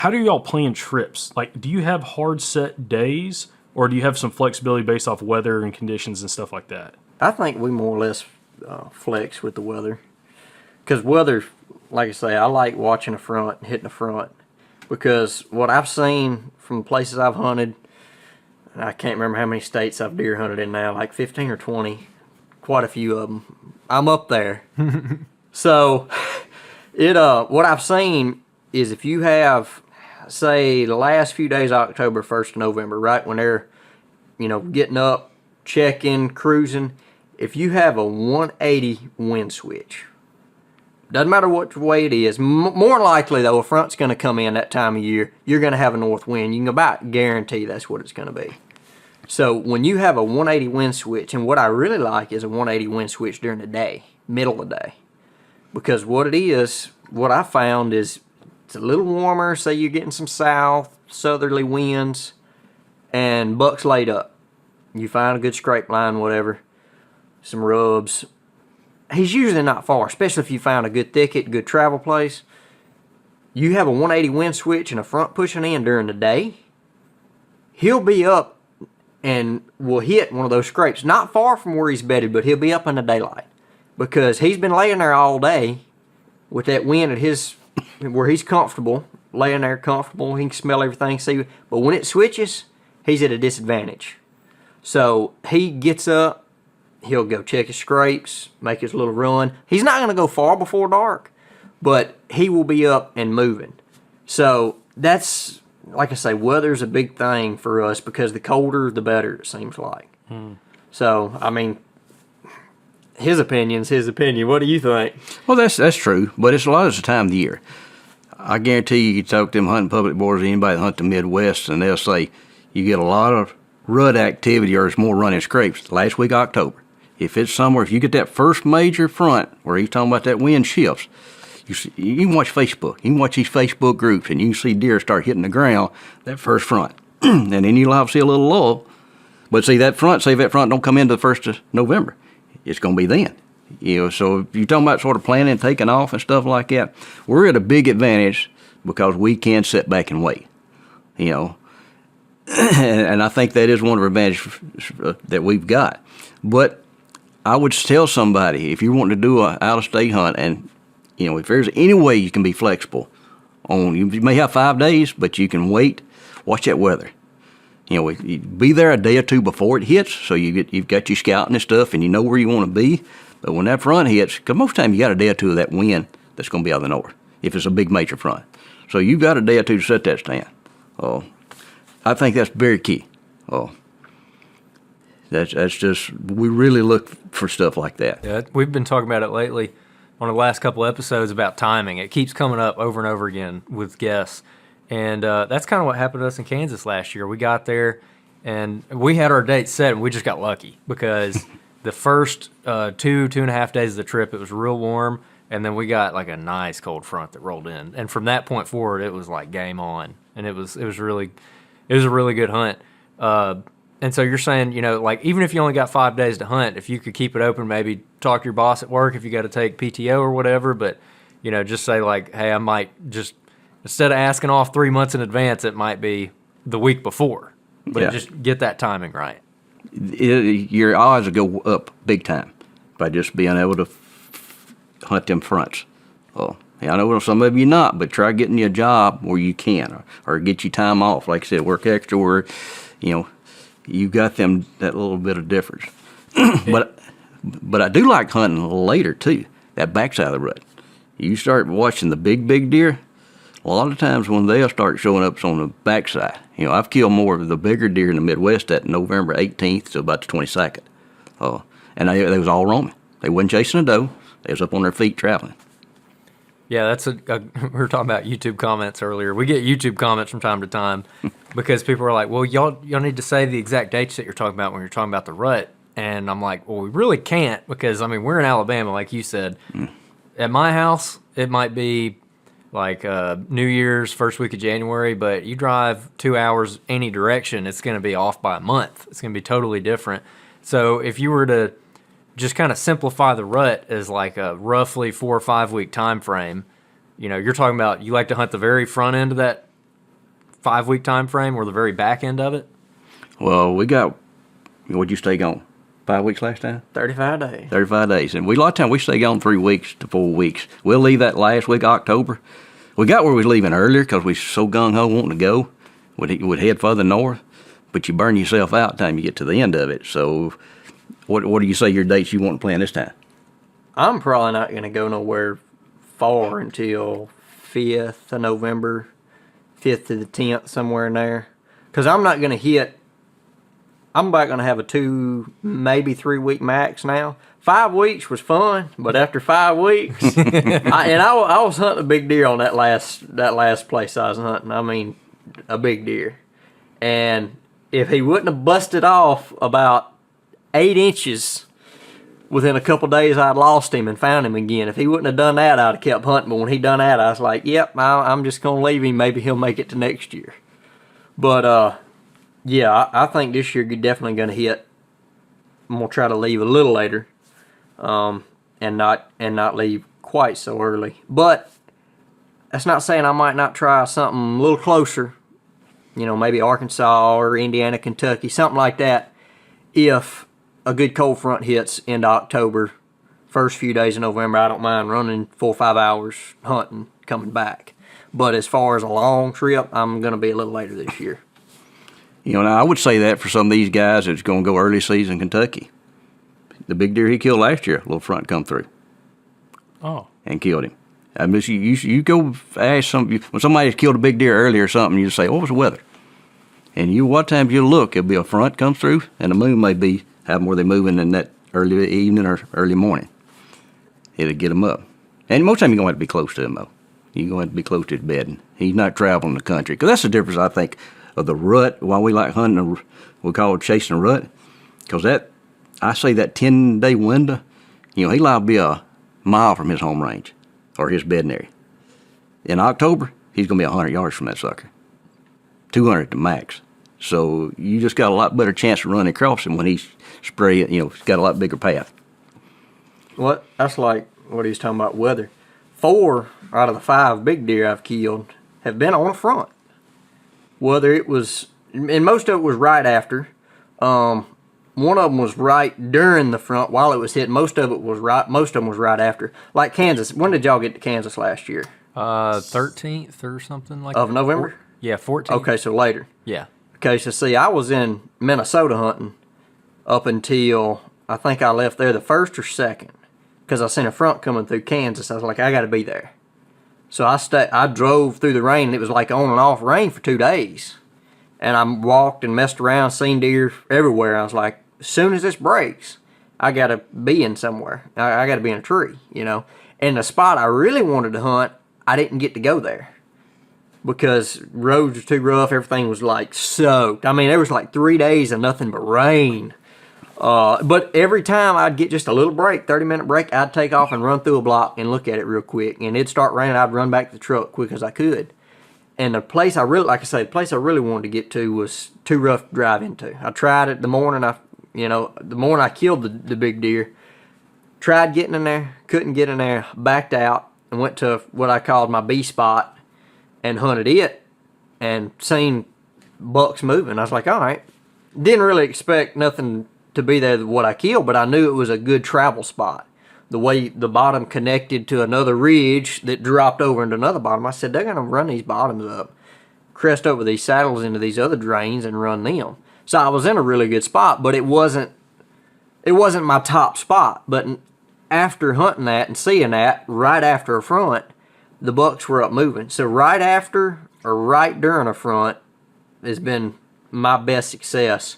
how do y'all plan trips? Like, do you have hard set days, or do you have some flexibility based off weather and conditions and stuff like that? I think we more or less flex with the weather. Because weather, like I say, I like watching the front, hitting the front. Because what I've seen from the places I've hunted, and I can't remember how many states I've deer hunted in now, like 15 or 20, quite a few of them. I'm up there. So, what I've seen is if you have, say, the last few days of October, 1st of November, right when they're, getting up, checking, cruising, if you have a 180 wind switch, doesn't matter what way it is, more likely though, a front's going to come in that time of year, you're going to have a north wind. You can about guarantee that's what it's going to be. So when you have a 180 wind switch, and what I really like is a 180 wind switch during the day, middle of the day. Because what it is, what I found is it's a little warmer, say you're getting some southerly winds, and buck's laid up. You find a good scrape line, whatever, some rubs. He's usually not far, especially if you found a good thicket, good travel place. You have a 180 wind switch and a front pushing in during the day, he'll be up and will hit one of those scrapes. Not far from where he's bedded, but he'll be up in the daylight. Because he's been laying there all day with that wind at his, where he's comfortable, laying there comfortable, he can smell everything, see. But when it switches, he's at a disadvantage. So he gets up, he'll go check his scrapes, make his little run. He's not going to go far before dark, but he will be up and moving. So that's, like I say, weather's a big thing for us because the colder, the better, it seems like. So, I mean, his opinion's his opinion. What do you think? Well, that's true, but it's a lot of the time of the year. I guarantee you talk to them hunting public boards, anybody that hunt the Midwest, and they'll say you get a lot of rut activity or it's more running scrapes last week of October. If it's somewhere, if you get that first major front where he's talking about that wind shifts, you can watch Facebook. You can watch these Facebook groups, and you can see deer start hitting the ground that first front. And then you'll obviously see a little lull. But see, that front, say if that front don't come in to the 1st of November, it's going to be then. So if you're talking about sort of planning, taking off and stuff like that, we're at a big advantage because we can sit back and wait. And I think that is one of the advantages that we've got. But I would tell somebody, if you're wanting to do an out-of-state hunt, and if there's any way you can be flexible on, you may have 5 days, but you can wait, watch that weather. You be there a day or two before it hits, so you've got your scouting and stuff, and you know where you want to be. But when that front hits, because most of the time you got a day or two of that wind that's going to be out of the north, if it's a big major front. So you've got a day or two to set that stand. I think that's very key. That's just, we really look for stuff like that. Yeah, we've been talking about it lately on the last couple episodes about timing. It keeps coming up over and over again with guests. And that's kind of what happened to us in Kansas last year. We got there, and we had our date set, and we just got lucky because the first 2.5 days of the trip, it was real warm, and then we got like a nice cold front that rolled in. And from that point forward, it was like game on, and it was a really good hunt. And so you're saying, like even if you only got 5 days to hunt, if you could keep it open, maybe talk to your boss at work if you got to take PTO or whatever, but just say like, hey, I might just, instead of asking off 3 months in advance, it might be the week before. But just get that timing right. Your odds will go up big time by just being able to hunt them fronts. I know some of you not, but try getting you a job where you can, or get you time off. Like I said, work extra where, you got them that little bit of difference. But I do like hunting later too, that backside of the rut. You start watching the big deer, a lot of times when they'll start showing up on the backside. I've killed more of the bigger deer in the Midwest at November 18th to about the 22nd. And they was all roaming. They wasn't chasing a doe. They was up on their feet traveling. Yeah, that's we were talking about YouTube comments earlier. We get YouTube comments from time to time because people are like, well, y'all need to say the exact dates that you're talking about when you're talking about the rut. And I'm like, well, we really can't because, we're in Alabama, like you said. At my house, it might be like New Year's, first week of January, but you drive 2 hours any direction, it's going to be off by a month. It's going to be totally different. So if you were to just kind of simplify the rut as like a roughly 4 or 5 week time frame, you're talking about you like to hunt the very front end of 5-week time frame or the very back end of it? Well, we got, what'd you stay gone? 5 weeks last time? 35 days. 35 days. And a lot of time we stay gone 3 weeks to 4 weeks. We'll leave that last week, October. We got where we was leaving earlier because we so gung-ho wanting to go. We'd head further north, but you burn yourself out time you get to the end of it. So what do you say your dates you want to plan this time? I'm probably not going to go nowhere far until 5th of November, 5th to the 10th, somewhere in there. Because I'm not going to hit, I'm about going to have a 2, maybe 3 week max now. 5 weeks was fun, but after 5 weeks, I was hunting a big deer on that last place I was hunting. I mean, a big deer. And if he wouldn't have busted off about 8 inches within a couple days, I'd lost him and found him again. If he wouldn't have done that, I'd have kept hunting. But when he done that, I was like, yep, I'm just going to leave him. Maybe he'll make it to next year. But, yeah, I think this year you're definitely going to hit. I'm going to try to leave a little later and not leave quite so early. But that's not saying I might not try something a little closer. You know, maybe Arkansas or Indiana, Kentucky, something like that. If a good cold front hits into October, first few days of November, I don't mind running 4 or 5 hours hunting, coming back. But as far as a long trip, I'm going to be a little later this year. You know, now I would say that for some of these guys that's going to go early season Kentucky. The big deer he killed last year, a little front come through Oh, and killed him. I mean, you go ask when somebody's killed a big deer earlier or something, you just say, what was the weather? And what time you look, it'll be a front comes through, and the moon may be having where they're moving in that early evening or early morning. It'll get them up. And most time you're going to have to be close to him, though. You're going to have to be close to his bedding. He's not traveling the country. Because that's the difference, I think, of the rut, why we like hunting, we call it chasing a rut. Because I say that 10-day window, you know, he'll liable to be a mile from his home range or his bedding area. In October, he's going to be 100 yards from that sucker. 200 at the max. So you just got a lot better chance of running across him when he's spraying, you know, he's got a lot bigger path. What? That's like what he's talking about weather. 4 out of the 5 big deer I've killed have been on a front. Whether it was, and most of it was right after. One of them was right during the front while it was hitting. Most of them was right after. Like Kansas. When did y'all get to Kansas last year? 13th or something like Of that. November? Yeah, 14th. Okay, so later. Yeah. Okay, so see, I was in Minnesota hunting up until I think I left there the 1st or 2nd because I seen a front coming through Kansas. I was like, I got to be there. So I drove through the rain. And it was like on and off rain for 2 days. And I walked and messed around, seen deer everywhere. I was like, as soon as this breaks, I got to be in somewhere. I got to be in a tree, you know. And the spot I really wanted to hunt, I didn't get to go there because roads were too rough. Everything was like soaked. I mean, there was like 3 days of nothing but rain. But every time I'd get just a little break, 30-minute break, I'd take off and run through a block and look at it real quick. And it'd start raining. I'd run back to the truck quick as I could. And the place I really, like I say, the place I really wanted to get to was too rough to drive into. I tried it the morning I killed the big deer. Tried getting in there, couldn't get in there, backed out, and went to what I called my B spot and hunted it and seen bucks moving. I was like, all right. Didn't really expect nothing to be there what I killed, but I knew it was a good travel spot. The way the bottom connected to another ridge that dropped over into another bottom, I said, they're going to run these bottoms up, crest over these saddles into these other drains and run them. So I was in a really good spot, but it wasn't my top spot. But after hunting that and seeing that, right after a front, the bucks were up moving. So right after or right during a front has been my best success.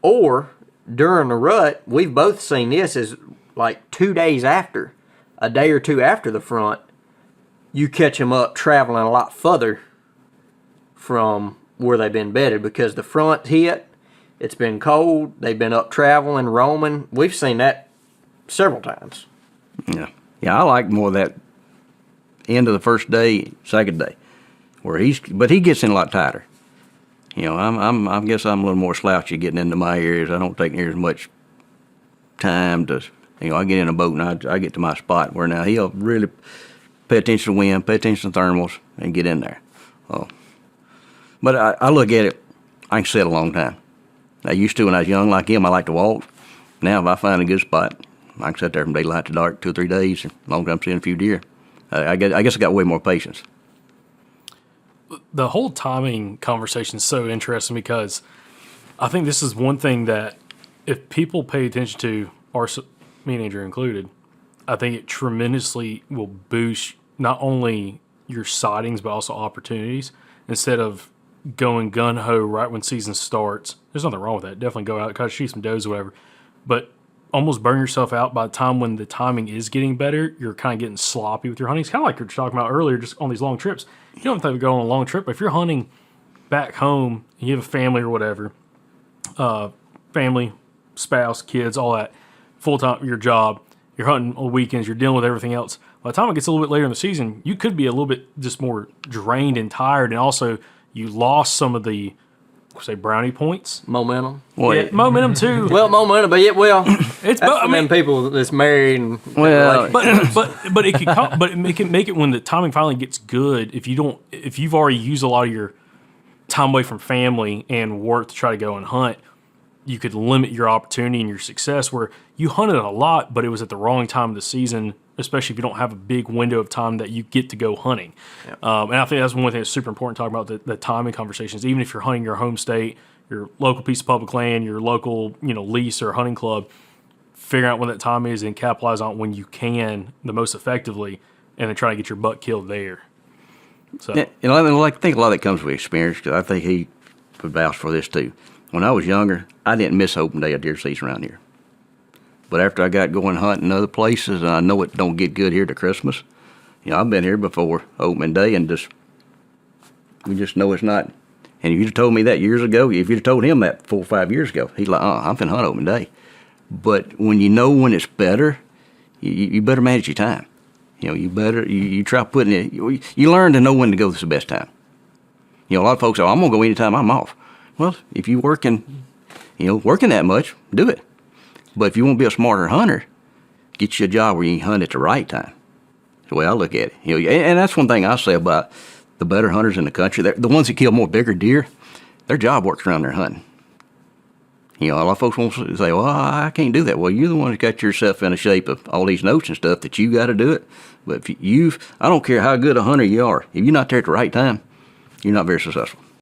Or during the rut, we've both seen this as like 2 days after, a day or two after the front, you catch them up traveling a lot further from where they've been bedded because the front hit, it's been cold, they've been up traveling, roaming. We've seen that several times. Yeah. Yeah, I like more of that end of the first day, second day, but he gets in a lot tighter. You know, I guess I'm a little more slouchy getting into my areas. I don't take near as much time to, you know, I get in a boat and I get to my spot where now he'll really pay attention to wind, pay attention to thermals, and get in there. Oh. But I look at it, I can sit a long time. I used to when I was young like him, I like to walk. Now if I find a good spot, I can sit there from daylight to dark 2 or 3 days, as long as I'm seeing a few deer. I guess I got way more patience. The whole timing conversation is so interesting because I think this is one thing that if people pay attention to, me and Andrew included, I think it tremendously will boost not only your sightings but also opportunities. Instead of going gun ho right when season starts, there's nothing wrong with that. Definitely go out, kind of shoot some does or whatever, but almost burn yourself out by the time when the timing is getting better. You're kind of getting sloppy with your hunting. It's kind of like you were talking about earlier, just on these long trips. You don't have to go on a long trip, but if you're hunting back home, you have a family or whatever, family, spouse, kids, all that, full time, your job, you're hunting on weekends, you're dealing with everything else. By the time it gets a little bit later in the season, you could be a little bit just more drained and tired, and also you lost some of the, say, brownie points. Momentum. Well, Yeah, momentum too. Well, momentum, but It's that's I for mean, them people that's married and Well, but it could but it can make it when the timing finally gets good. If you've already used a lot of your time away from family and work to try to go and hunt, you could limit your opportunity and your success. Where you hunted a lot, but it was at the wrong time of the season, especially if you don't have a big window of time that you get to go hunting. And I think that's one thing that's super important talking about the timing conversations. Even if you're hunting your home state, your local piece of public land, your local lease or hunting club, figuring out when that time is and capitalize on it when you can the most effectively, and then try to get your buck killed there. So yeah, and I think a lot of that comes with experience, because I think he would vouch for this too. When I was younger, I didn't miss open day of deer season around here. But after I got going hunting other places, and I know it don't get good here to Christmas, I've been here before opening day, and we just know it's not. And if you'd have told me that years ago, if you'd have told him that 4 or 5 years ago, he's like, I'm finna hunt opening day. But when you know when it's better, you better manage your time. You try putting it. You learn to know when to go. This is the best time. A lot of folks say, I'm gonna go anytime I'm off. Well, if you're working that much, do it. But if you want to be a smarter hunter, get you a job where you can hunt at the right time. That's the way I look at it. And that's one thing I say about the better hunters in the country. They're the ones that kill more bigger deer. Their job works around their hunting. A lot of folks won't say, well, I can't do that. Well, you're the one that got yourself in a shape of all these notes and stuff that you got to do it. But I don't care how good a hunter you are, if you're not there at the right time, you're not very successful.